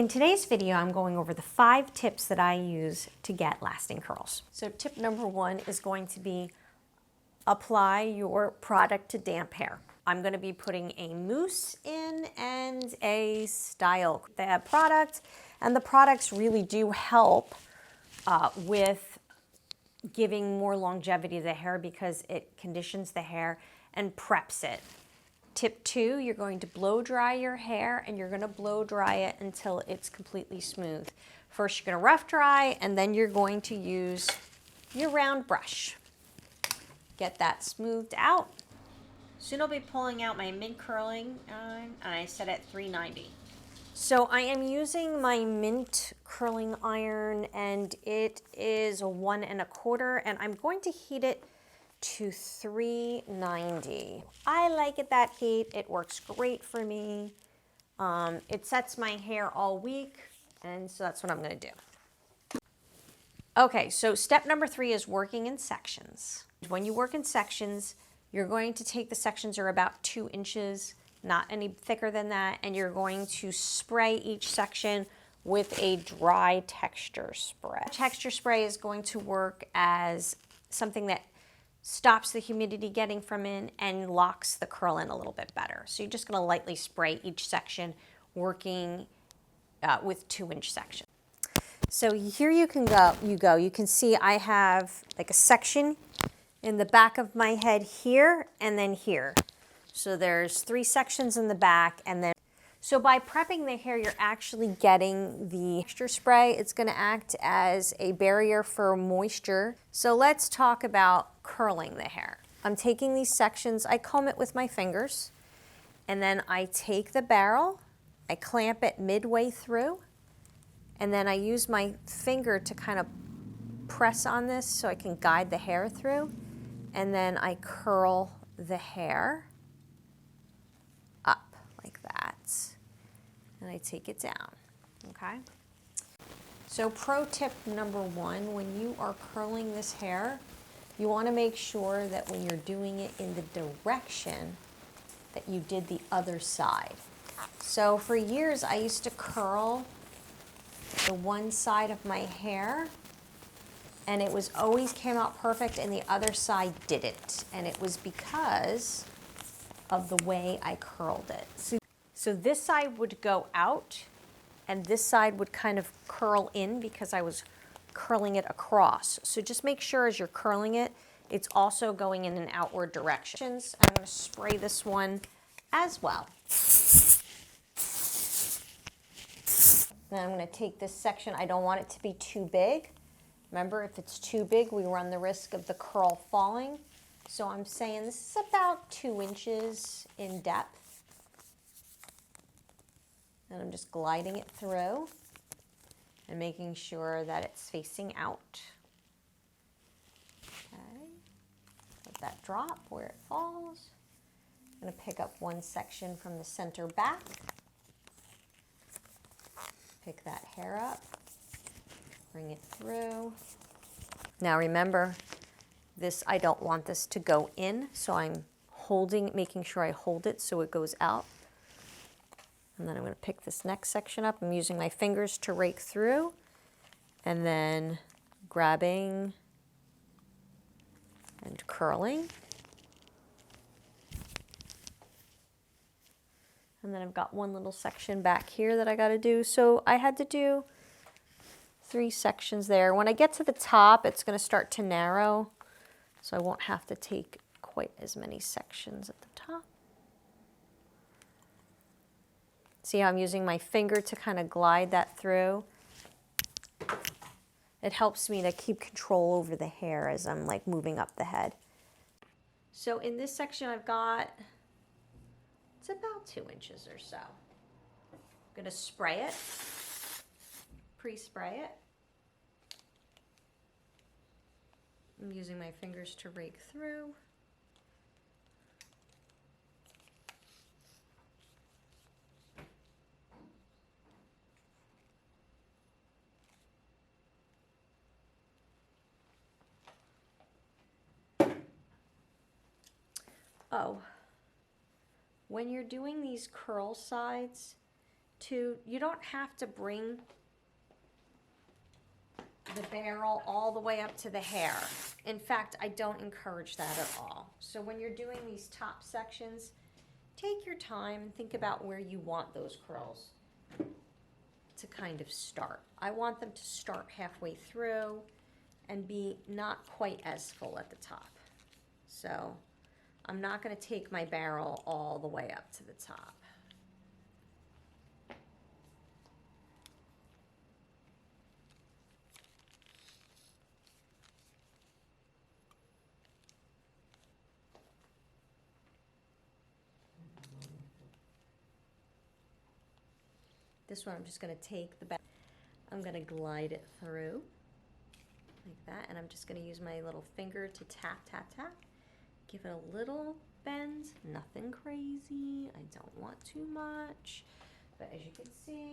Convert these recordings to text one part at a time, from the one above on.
In today's video, I'm going over the 5 tips that I use to get lasting curls. So tip number 1 is going to be apply your product to damp hair. I'm going to be putting a mousse in and a style. The product and the products really do help with giving more longevity to the hair because it conditions the hair and preps it. Tip 2, you're going to blow dry your hair and you're going to blow dry it until it's completely smooth. First you're going to rough dry and then you're going to use your round brush. Get that smoothed out. Soon I'll be pulling out my mint curling iron and I set it at 390. So I am using my mint curling iron and it is a 1 1/4 and I'm going to heat it to 390. I like it that heat. It works great for me. It sets my hair all week, and so that's what I'm going to do. Okay, so step number 3 is working in sections. When you work in sections, you're going to take the sections are about 2 inches, not any thicker than that, and you're going to spray each section with a dry texture spray. Texture spray is going to work as something that stops the humidity getting from in and locks the curl in a little bit better. So you're just going to lightly spray each section, working with 2-inch sections. So here you can go. You can see I have like a section in the back of my head here and then here. So there's 3 sections in the back and then. So by prepping the hair, you're actually getting the texture spray. It's going to act as a barrier for moisture. So let's talk about curling the hair. I'm taking these sections, I comb it with my fingers, and then I take the barrel, I clamp it midway through, and then I use my finger to kind of press on this so I can guide the hair through, and then I curl the hair up like that. And I take it down, okay? So pro tip number 1, when you are curling this hair, you wanna make sure that when you're doing it in the direction that you did the other side. So for years, I used to curl the one side of my hair and it was always came out perfect and the other side didn't. And it was because of the way I curled it. So this side would go out and this side would kind of curl in because I was curling it across. So just make sure as you're curling it, it's also going in an outward direction. I'm going to spray this one as well. Now I'm going to take this section. I don't want it to be too big. Remember, if it's too big, we run the risk of the curl falling. So I'm saying this is about 2 inches in depth. And I'm just gliding it through and making sure that it's facing out. Okay, let that drop where it falls. I'm going to pick up one section from the center back. Pick that hair up, bring it through. Now remember, this, I don't want this to go in, so I'm holding, making sure I hold it so it goes out. And then I'm going to pick this next section up. I'm using my fingers to rake through and then grabbing and curling. And then I've got one little section back here that I got to do. So I had to do 3 sections there. When I get to the top, it's going to start to narrow. So I won't have to take quite as many sections at the top. See how I'm using my finger to kind of glide that through? It helps me to keep control over the hair as I'm like moving up the head. So in this section I've got, it's about 2 inches or so. I'm gonna spray it, pre-spray it. I'm using my fingers to rake through. Oh, when you're doing these curl sides, you don't have to bring the barrel all the way up to the hair. In fact, I don't encourage that at all. So when you're doing these top sections, take your time and think about where you want those curls to kind of start. I want them to start halfway through and be not quite as full at the top. So I'm not going to take my barrel all the way up to the top. This one I'm just going to take the back, I'm going to glide it through like that, and I'm just going to use my little finger to tap, tap, tap. Give it a little bend, nothing crazy. I don't want too much, but as you can see,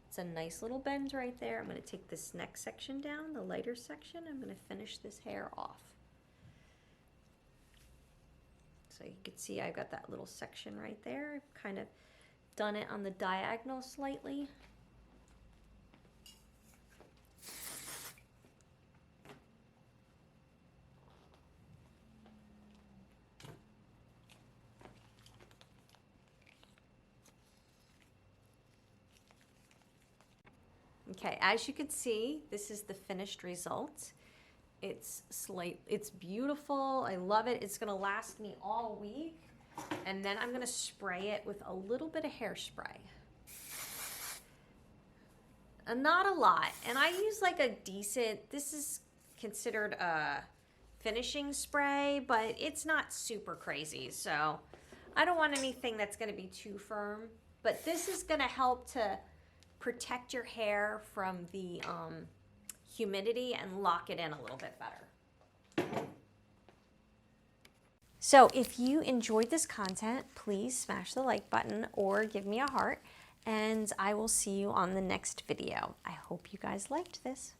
it's a nice little bend right there. I'm going to take this next section down, the lighter section. I'm going to finish this hair off. So you can see I've got that little section right there. I've kind of done it on the diagonal slightly. Okay, as you can see, this is the finished result. It's beautiful. I love it. It's gonna last me all week. And then I'm gonna spray it with a little bit of hairspray. And not a lot. And I use like a decent, this is considered a finishing spray, but it's not super crazy. So I don't want anything that's gonna be too firm. But this is gonna help to protect your hair from the humidity and lock it in a little bit better. So if you enjoyed this content, please smash the like button or give me a heart, and I will see you on the next video. I hope you guys liked this.